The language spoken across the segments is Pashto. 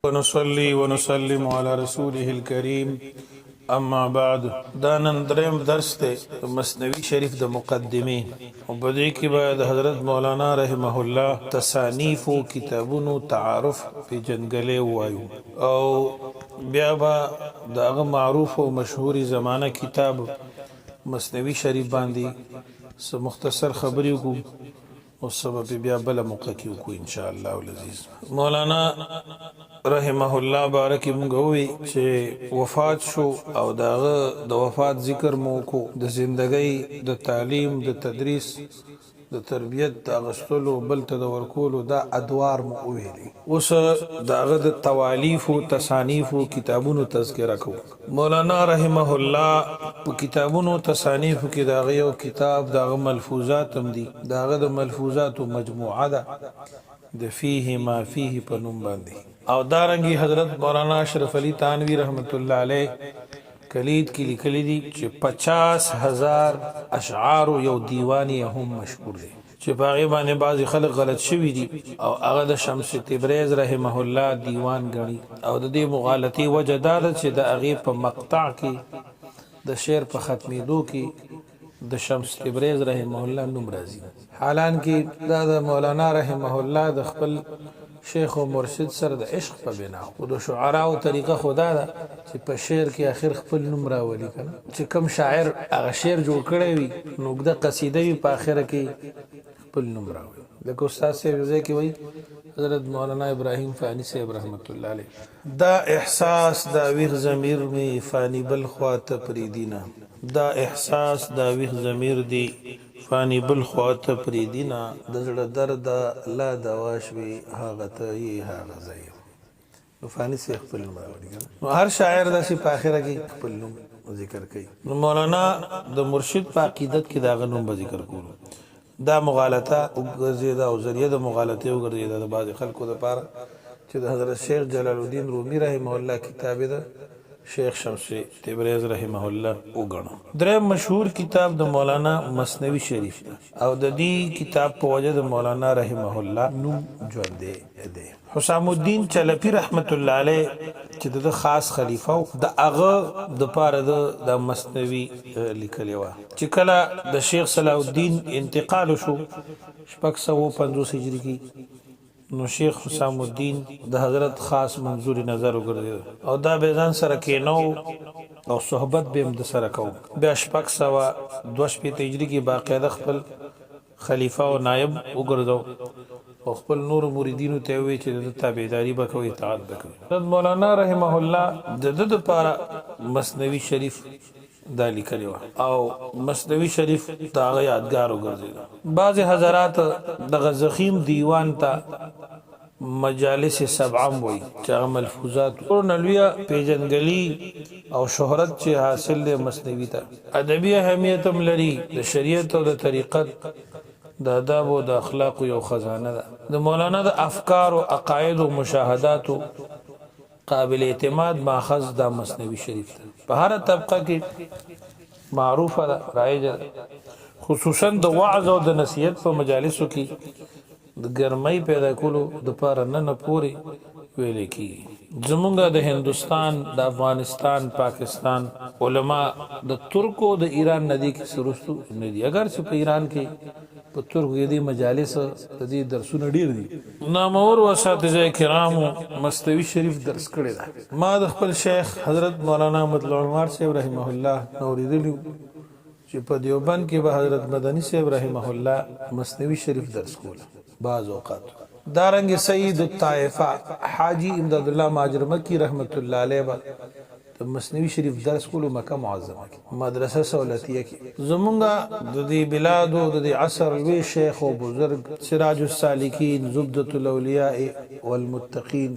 ونصلي ونسلم على رسوله الكريم اما بعد. دا نن دریم درس ته مثنوی شریف د مقدمه او بدی کې بعد حضرت مولانا رحمه الله تصانیف او کتابونو تعارف په جنگله وایو او بیا با دغه معروف او مشهوري زمانہ کتاب مثنوی شریف باندې سو مختصر خبرې وکړو او سبب بیا بل موقع کې وکړو ان شاء الله العزیز. مولانا رحمه الله بارک موږ چې وفات شو او داغه د وفات ذکر مو کو د زندګۍ د تعلیم د تدریس د تربیت د غشتلو بل ته د ورکولو دا ادوار مو ویلي. اوس داغه د توالیف او تصانیف او کتابونو تذکرہ کو. مولانا رحمه الله په کتابونو تصانیف کې داغه یو کتاب داغه ملفوظات هم دي، داغه د ملفوظات مجموعه ده د فيه ما فيه په نوم باندې. او دارنګي حضرت مولانا اشرف علي تانوی رحمت الله علیه کلید کې لیکلي دي چې 50,000 اشعار یو دیوانی هم مشهور دي چې باغی باندې بعضی خلک غلط شوی دي او هغه د شمس تبریز رحمه الله دیوان غني او د دې مغالطي وجه دا ده چې د هغه په مقطع کې د شعر په ختمېدو کې د شمس تبریز رحمه الله نوم راځي، حالانکه دا د مولانا رحمه الله د خپل شیخ و مرشد سره د عشق په بنا او د شعراو طریقه خدا ده چې په شعر کې اخر خپل نوم راولي کنه چې کم شاعر هغه شعر جوړ کړی وي نو د قصیده په اخر کې خپل نوم راولي. لکه استاد صاحب ځای کې وایي حضرت مولانا ابراهیم فانی صاحب رحمت الله علیه دا احساس دا ویغ ضمیر می فانی بل خواته پریدینا، دا احساس دا ویغ ضمیر دی فانی بل خواته پریدینا، د زړه درد لا دواشوي هغه ته یې هغه ځای نو فانی سی خپل نوم راوړي. نو هر شاعر داسې په اخره کې خپل نوم ذکر کوي. نو مولانا د مرشد په عقیدت کې دا غنوم به ذکر کولو دا مغالطه وګرځیدا او ذریعہ د مغالطه وګرځیدا د بعض خلکو لپاره چې د حضرت شیخ جلال الدین رومی رحمه الله کتاب ده شیخ شمس تبریز رحمه الله وګڼو. دریم مشهور کتاب د مولانا مثنوی شریف او د دې کتاب په وجه د مولانا رحمه الله نوم ژوندې دی. حسام الدین چلپی رحمت الله علیه چې د خاص خلیفہ د هغه د پاره د مثنوی لیکلی و چې کله د شیخ صلاح الدین انتقال شو 650 هجری کې نو شیخ حسام الدین د حضرت خاص منظور نظر وګرځید او دا به ځان سره کېنو او صحبت به هم د سره کو. بیا 622 هجری کې باقاعده خپل خلیفہ او نائب وګرځاو او خپل نور مریدینو ته وی چې د تابعداري وکوي اطاعت وکوي. مولانا رحمه الله د لپاره مثنوی شریف دا لیکلی و او مثنوی شریف دا هغه یادګار وګرځید. بعض حضرات د زخیم دیوان ته مجالس سبعم وی چې هغه ملفوظات او نلویا پیجنګلی او شهرت چې حاصل له مثنوی ته ادبی اهمیت هم لري، د شریعت او د طریقت د آداب او د اخلاق یو خزانه ده. د مولانا د افکار او عقاید او مشاهدات قابل اعتماد ماخذ دا مثنوی شریف ده. په هر طبقه کې معروفه ده، رایجه ده، خصوصا د وعظ او د نصیحت په مجالسو کې د ګرمۍ پیدا کولو د پاره نه پوري ویل کی. زمونږ د هندستان د افغانستان پاکستان علما د ترکو د ایران ندی کې سرستو ندی، اگر چې په ایران کې په ترکو کې د مجالس د دې درسونه ډیر دي. نامور اساتذه کرام مثنوی شریف درس کړی دا. ما د خپل شیخ حضرت مولانا مطلع عمر صاحب رحمه الله اوریدلی چې په دیوبند کې به حضرت مدنی صاحب رحمه الله مثنوی شریف درس کول بعض اوقات. دارنګ سید الطائفه حاجی امداد الله ماجر مکی رحمت الله علیه مثنوی شریف درس کولو مکه معظمه کې مدرسه سہولتیه کې. زمونږه د دې بلاد او د عصر لوی شیخ او بزرگ سراج السالکین زبدة الاولیاء والمتقین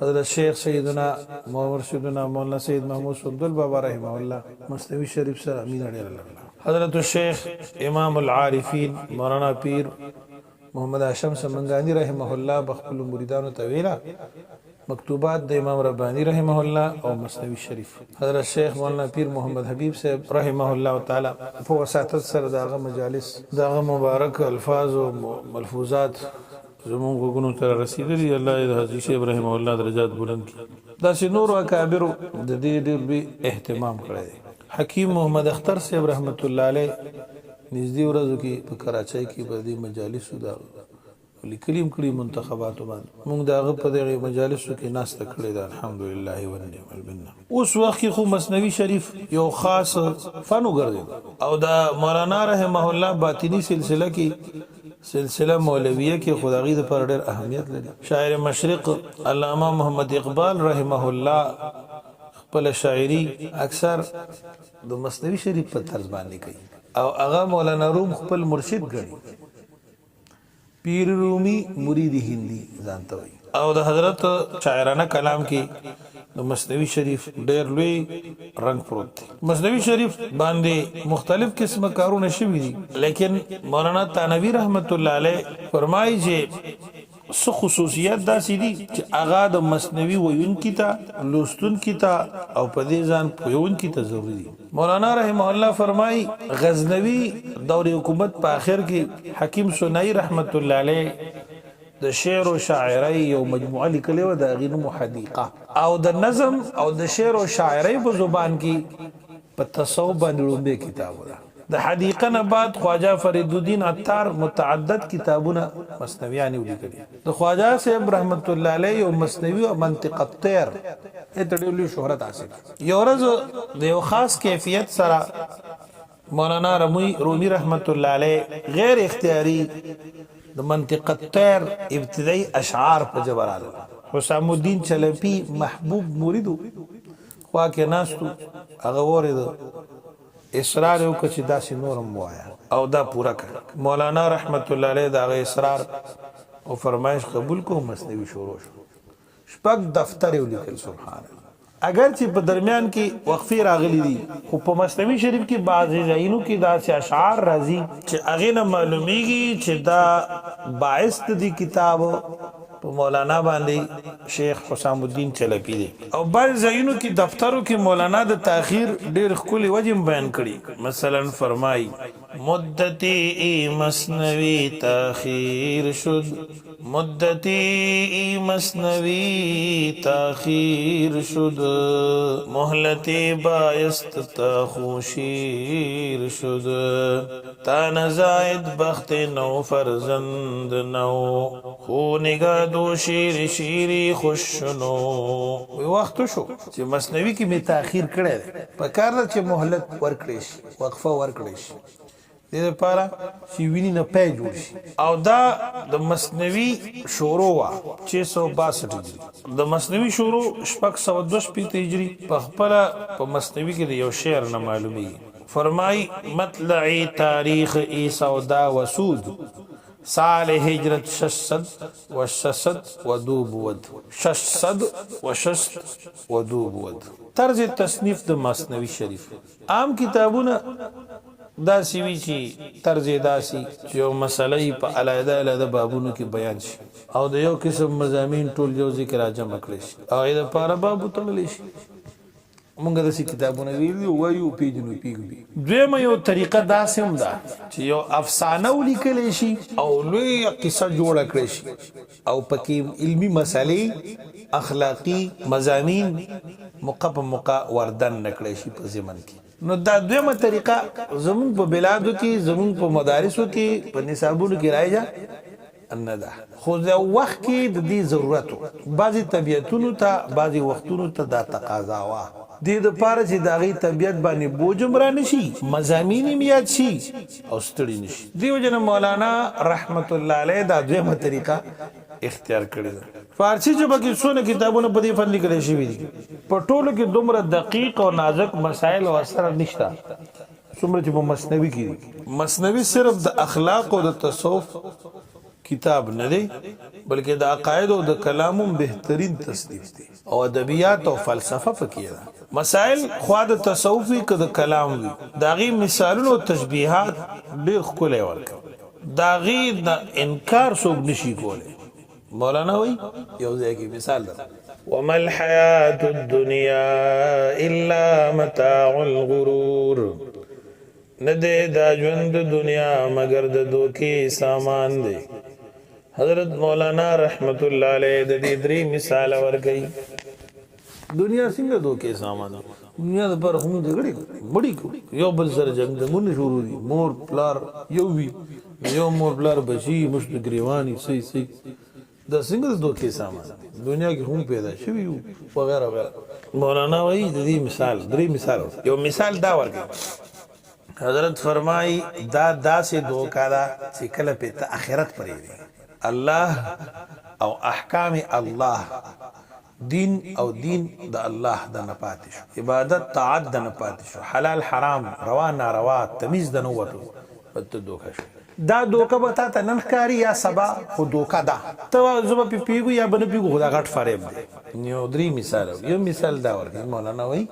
حضرت شیخ سیدنا مرشدنا مولانا سید محمود سندل بابا رحمه الله مثنوی شریف سره امین علیه الله. حضرت الشیخ امام العارفین مولانا پیر محمد هاشم سمنګانی رحمه الله بخپل مریدانو ته ویلا مکتوبات د امام ربانی رحمه الله او مثنوی شریف. حضرت شیخ مولانا پیر محمد حبیب صاحب رحمه الله تعالی په وساتت سره داغه مجالس داغه مبارک الفاظ او ملفوظات زمون غوګونو تر رسیدلی الله د حاجی شیخ ابراهیم الله درجات بلند کړي دا چې نور اکابر د دې ډېر به اهتمام کړی دی حکیم محمد اختر صاحب رحمت الله علیه نږدې ورځو کې په کراچۍ کې په دې مجالسو دا لیکلیم کړي منتخباتو باندې موږ دغه په دغه مجالسو کې ناسته کړې ده الحمدلله والنعم بالله اوس وخت کې خو مثنوي شریف یو خاص فن وګرځي او دا مولانا رحمه الله باطنی سلسله کې سلسله مولویه کې خدای د پر ډېر اهمیت لري شاعر مشرق علامه محمد اقبال رحمه الله خپل شاعری اکثر د مثنوي شریف په طرز باندې کوي او هغه مولانا روم خپل مرشد ګڼي پیر رومی مرید هندی ځانته وي او د حضرت شاعرانه کلام کې د مثنوي شریف ډېر لوی رنگ پروت دی مثنوي شریف باندې مختلف قسمه کارونه شوي دي لیکن مولانا تانوی رحمت الله علیه فرمایي چې سو خصوصیات داسې دي چې هغه د مثنوي ویونکي ته لوستونکي ته او په دې ځان پوهونکي ته ضروري دي مولانا رحمه الله فرمایي غزنوي دور حکومت په آخر کې حکیم سنائی رحمت الله علیه د شعر او شاعرۍ یو مجموعه لیکلې و د هغې نوم حدیقه او د نظم او د شعر او شاعرۍ په زبان کې په تصوف باندې لومبی کتاب ده د حدیقه نه بعد خواجه فرید الدین عطار متعدد کتابونه مثنویان ولیکلي د خواجه صاحب رحمت الله علیه یو مثنوي او منطق الطير ته ډېر لوی شهرت حاصل یو ورځ د یو خاص کیفیت سره مولانا رومی رحمت الله علیه غیر اختیاري د منطق الطير ابتدائی اشعار په جبرال حسام الدین چلپی محبوب مریدو خوا کې ناستو هغه ورید اصرار وکړ چې داسې نورم وایا او دا پورا کړ مولانا رحمت الله علیه دا غي اصرار او فرمایش قبول کو مثنوي شروع شو شپږ دفتر ولیکل سبحان الله اگر چې په درمیان کې وقفي راغلي دي خو په مثنوي شریف کې بعضی ځایونو کې دا اشعار راځي چې هغه نه معلومیږي چې دا باعث دي کتاب په مولانا باندې شیخ حسام الدین چلپی دی او بعض ځایونو کې دفترو کې مولانا د تاخير ډېر ښکلي وجه بیان کړي مثلا فرمای مدتی مثنوی تاخیر شد مدتی مثنوی تاخیر شد مهلتی بایست تا خوشیر شد تا نزاید بخت نو فرزند نو خو نگاه دو شیر شیری خوشنو وقت شو چې مثنوی کې می تاخير کړی په کار ده چې مهلت ورکړي شي وقفه ورکړي شي د دې لپاره چې ویني نه پې جوړ شي او دا د مثنوي شروع وا 662 هجری د مثنوي شروع 622 هجری په خپل په مثنوي کې یو شعر نه معلومي فرمای مطلعی تاریخ عیسی دا وسود سال هجرت 600 و 600 و دوب ود 600 و 600 و دوب ود طرز تصنیف د مثنوي شریف عام کتابونه دا سیوی چې طرز داسي چې یو مسلې په علاوه علاوه بابونو کې بیان شي او د یو قسم مضامین ټول یو ذکر راجمع کړي شي او د لپاره باب تړل شي مونږ د کتابونو ویلو وایو پیجنو پیګو دویمه یو طریقه داسې هم ده چې یو افسانه ولیکل شي او لوی قصه جوړه کړي شي او پکې علمی مسالې اخلاقی مضامین موقع وردن نکړي شي په زمن کې نو دا دویمه طریقه زمون په بلادو کې زمون په مدارسو کې په نصابونو کې راځي ان ده خو دا وخت کې د دې ضرورت بعضی طبيعتونو ته بعضی وختونو ته دا تقاضا وا د لپاره چې دا غي طبيعت باندې بوجم را نشي مزامین یاد شي او ستړي نشي دیو جن مولانا رحمت الله علیه دا دویمه طریقه اختیار کړی فارسی ژبه کې څونه کتابونه په دې فن لیکل شوي دي په ټولو کې دومره دقیق او نازک مسائل او اثر نشته څومره چې په مثنوي کې مثنوي صرف د اخلاق او د تصوف کتاب نه دی بلکې د عقاید او د کلامو بهترین تصنیف دی او ادبیات او فلسفه پکې ده مسائل خو د تصوفي که د کلام وي داغي مثالونه او تشبیهات ډېر ښکلي ورکړي داغي د انکار څوک نشي کولی مولانا وی یو ځای کې مثال ده وما الحياة الدنيا الا متاع الغرور نده دا ژوند دنیا مگر د دوکي سامان دی حضرت مولانا رحمت الله علیه د دې درې مثال ورکړي دنیا څنګه دوکې سامان دنیا د پر هم جګړې مړی کو یو بل سره جنگ د مون شروع دي مور پلار یو وی یو مور پلار بچي مشت گریوانی سي د څنګه دوکې سامان دنیا کې هم پیدا شوی وغیرہ وغیرہ مولانا وایي د دې مثال درې مثال یو مثال دا ورکړي حضرت فرمای دا داسې دوکا دا چې کله په آخرت پرې دی الله او احکام الله دین او دین د الله د نه پاتې شو عبادت طاعت د نه پاتې شو حلال حرام روا ناروا تمیز د نه وته پته دوکا شو دا دوکا به تا ته نن ښکاري یا سبا خو دوکا ده ته زه به پیږو یا به نه پیږو خو دا غټ فریب دی یو درې مثال یو مثال دا ورکړي مولانا وایي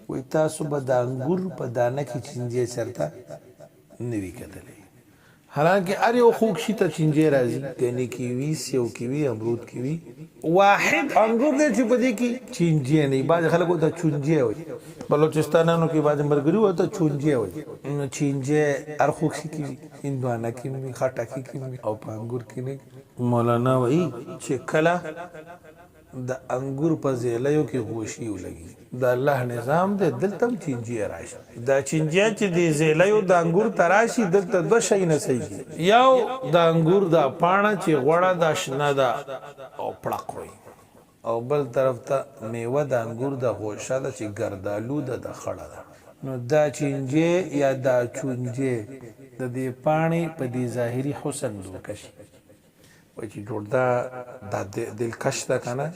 وی تاسو به د انګور په دانه کې چینجې چرته نه وي کتلی حالانکه هر یو خوږ شي ته چینجې راځي ګنې کیوي سیو کیوي امرود کیوي واحد انګور دی چې په دې کې چینجې نه وي بعضې خلک ورته چونجې وایي بلوچستانانو کې بعضې ملګري ورته چونجې وایي چینجې هر خوږ شي کې وي هندوانه کې نه وي خټکي کې نه وي او په انګور کې نه مولانا وایي چې کله د انګور په زیلیو کې غوشي ولګي د الله نظام دی دلته هم چینجې راشي دا چینجې چې د زیلیو د انګور تراشي دلته دوه شی نه صحیح یو د انګور دا پاڼه چې غوړه دا شنه ده او پړق وي او بل طرف ته میوه د انګور د غوشه ده چې ګردالو ده د خړه ده نو دا چینجې یا دا چونجې د دې پاڼې په دې ظاهري حسن دوکشي وای چې جوړ دا دلکش ده که نه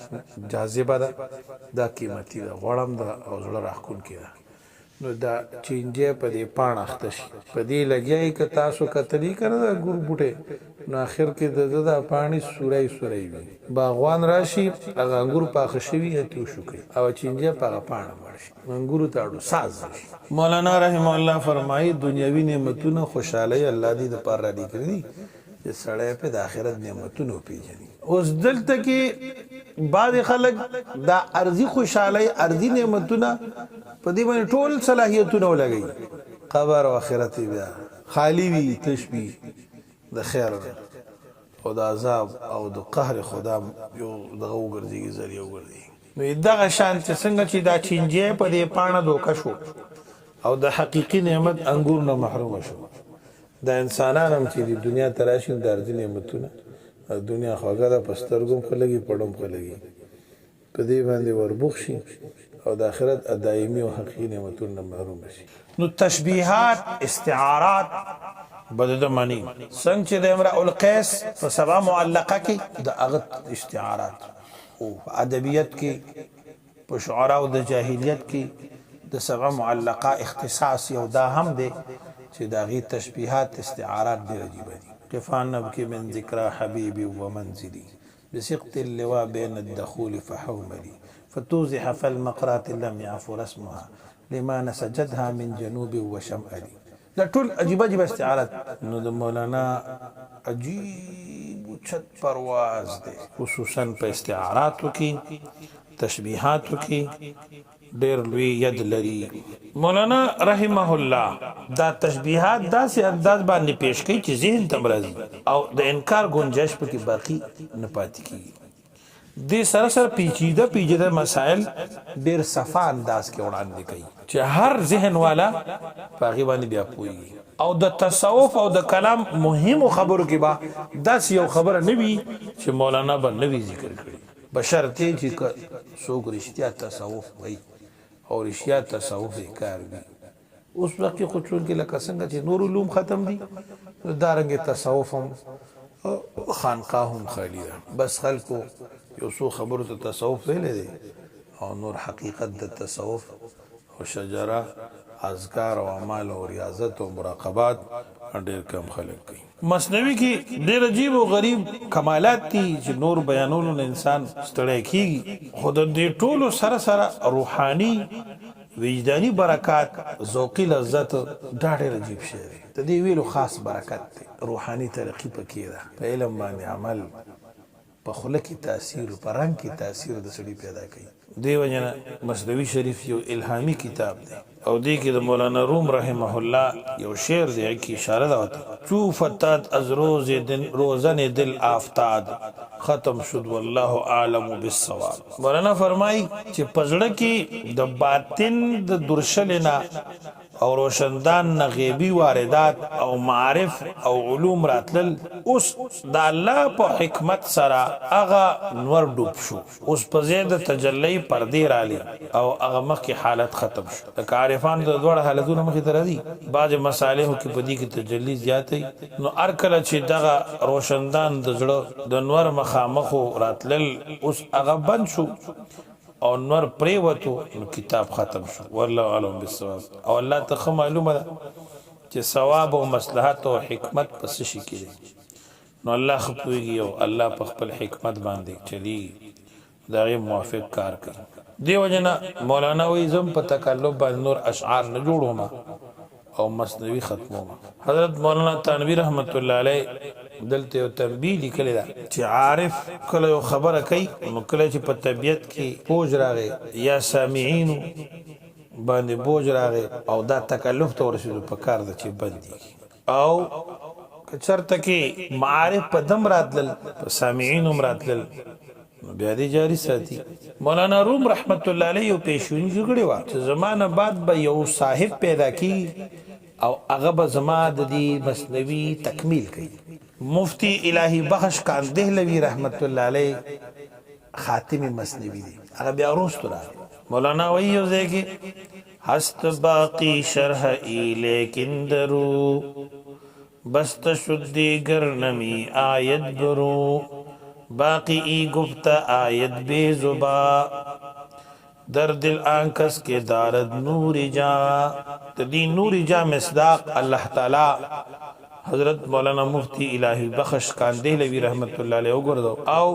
جاذبه ده دا قیمتي ده غوړم ده او زړه راښکونکې ده نو دا چینجې په دې پاڼه اخته شي په دې لګیا که تاسو کتلي که نه د انګور بوټی نو اخر کې د ده دا پاڼې سوری سوری وي باغوان راشي هغه انګور پاخه شوي تیوشو کوي او چینجې په هغه پاڼه مړ شي انګورو ته اړو ساز شي مولانا رحمه الله فرمایي دنیوي نعمتونه خوشحالۍ الله دې دپاره راډي کړي دي چې سړی په د آخرت نعمتونو پیژني اوس دلته کې بعضې خلک دا ارضي خوشحالۍ ارضي نعمتونه په دې باندې ټول صلاحیتونه ولګوي قبر او آخرت بیا خالی وي تش وي د خیر او د عذاب او د قهر خدا یو دغه وګرځېږي ذریعه وګرځېږي نو دغه شان چې څنګه چې دا چینجې په دې پاڼه دوکه شو او د حقیقي نعمت انګور نه محرومه شو دا انسانان هم چې د دنیا تراشي د ارضي نعمتونه دنیا خوږه ده په سترګو هم ښه لګي پړو هم ښه لګي په دې باندې وربوخ شي او د آخرت دایمي او حقیقي نعمتونه نه محروم شي نو تشبیهات استعارات بده د معنی څنګه چې د امرأ القیس په سبا معلقه کې د هغه استعارات او ادبیت کې په شعراو د جاهلیت کې د سبا معلقه اختصاص یو دا هم دی چې د هغې تشبیهات استعارات ډېر عجیبه دي قفا نبکي من ذکرى حبیبي ومنزلي بسقط اللواء بين الدخول فحوملي فتوزح فالمقرات لم يعفو رسمها لما نسجدها من جنوب وشمالي دا ټول عجیبه عجیبه استعارات نو د مولانا عجیب چت پرواز دی خصوصا په استعاراتو کې تشبیهاتو کې ډېر لوی ید لري مولانا رحمه الله دا تشبیهات داسې انداز باندې پیش کوي چې ذهن ته راځي او د انکار گنجائش پکې باقي نه پاتې کیږي دې سره سره پیچیده مسائل ډېر صفا انداز کې وړاندې کوي چې هر ذهن والا په هغې باندې بیا پوهېږي او د تصوف او د کلام مهمو خبرو کې به داسې یو خبره نه وي چې مولانا به نه وي ذکر کړي بشرطې چې څوک رښتیا تصوف وایي او رښتیا تصوف یې کار وي اوس وخت کې خو چونکې لکه څنګه چې نور علوم ختم دي دارنګې تصوف هم خانقاه هم خالی ده بس خلکو یو څو خبرو ته تصوف ویلی دی او نور حقیقت د تصوف او شجره اذکار او اعمال او ریاضت او مراقبات ډېر کم خلک کوي مثنوي کې ډېر عجیب او غریب کمالات دي چې نور بیانولو نه انسان ستړی کیږي خو د دې ټولو سره سره روحاني وجداني برکات ذوقي لذت دا ډېر عجیب شی دی د دې ویلو خاص برکت دی روحاني ترقي پکې ده په علم باندې عمل په خوله کې تاثیر په رنګ کې تاثیر د سړي پیدا کوي دی وجنه مثنوي شریف یو الهامي کتاب دی او دی کې د مولانا روم رحمه الله یو شعر دی کی اشاره ده وته چو فتات از روزن دل آفتاد ختم شد والله اعلم بالصواب مولانا فرمای چې پزړه کې د باطن د درشلنا او روشندان نه غیبی واردات او معارف او علوم راتلل اوس د الله په حکمت سره هغه نور ډوب شو اوس په زید تجلی پردې رالی او هغه مخکې حالت ختم شو د عارفان د دوړ حالتونو مخې ته راځي بعض مصالحو کې په دې کې تجلی زیاتې نو هر کله چې دغه روشندان د زړه د نور مخامخو راتلل اوس هغه بند شو او نور پریوتو نو کتاب ختم شو والله علم بالصواب او الله ته معلومه ده چې ثواب او مصلحت او حکمت پس شي کېږي نو الله خپويږي او الله په خپل حکمت باندې چلی دا موافق کار کوي دیو جنا مولانا وی زم په تکلف باندې نور اشعار نه جوړوم او مثنوی ختموم حضرت مولانا تنویر رحمت الله علیه دلته یو تنبیه لیکلی ده چې عارف کله یو خبره کوي نو کله چې په طبیعت کې بوج راغی یا سامعینو باندې بوج راغی او دا تکلف ته ورسېدو په کار ده چې بندي او که چېرته کې معارف په دم راتلل په سامعینو هم راتلل نو بیا دې جاري ساتي مولانا روم رحمت الله علیه یو پیشونی جوړی وه چې زمانه بعد به یو صاحب پیدا کی او هغه به زما د دې مثنوي تکمیل کوي مفتی الہی بخش کاندهلوی رحمت الله علیه خاتم مثنوی دی هغه بیا وروسته راغی مولانا وایي یو ځای کې هست باقی شرح ای لیکن درو بست شد دیگر نمی آید برو باقی ای گفت آید بے زبا در دل آنکس کے دارد نور جا دی نور جا مصداق اللہ تعالی حضرت مولانا مفتی الہی بخش کاندهلوی رحمت الله علیه وګرځو او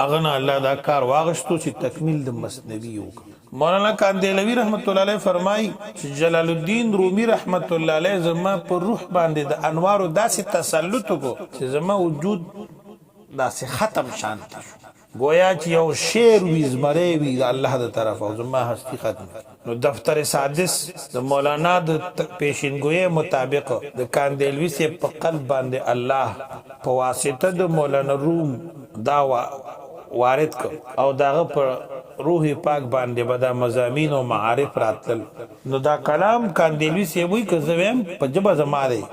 اغه الله دا کار واغشتو چې تکمیل د مثنوی وکړه مولانا کاندهلوی رحمت الله علیه فرمای چې جلال الدین رومی رحمت الله علیه زما پر روح باندې د انوارو داسې تسلط کو چې زما وجود داسې ختم شانت گویا چې یو شعر وی زمری وی الله د طرف او زما هستی ختم نو دفتر سادس د مولانا د پیشنګوی مطابق د کاندهلوی سے په قلب باندې الله په واسطه د مولانا روم دا وارد کو او داغه پر روح پاک باندې بدا مزامین او معارف راتل نو دا کلام کاندهلوی سے وی که زویم په جبه زما دی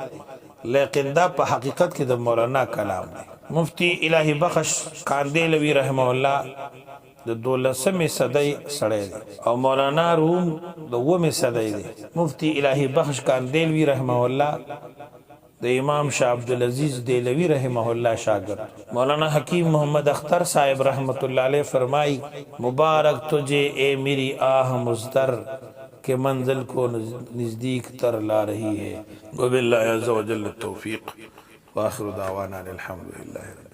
لیکن دا په حقیقت کې د مولانا کلام دی مفتی الہی بخش کاندهلوی رحمه الله د 12مې صدۍ سړی دی او مولانا روم د 9مې صدۍ دی مفتی الہی بخش کاندهلوی رحمه الله د امام شاه عبدالعزیز دهلوی رحمه الله شاگرد مولانا حکیم محمد اختر صاحب رحمت الله علیه فرمائی مبارک تجھے اے میری آہ مزدر کہ منزل کو نزدیک تر لا رہی ہے وباللہ عز وجل التوفیق واخر دعوانا الحمد للہ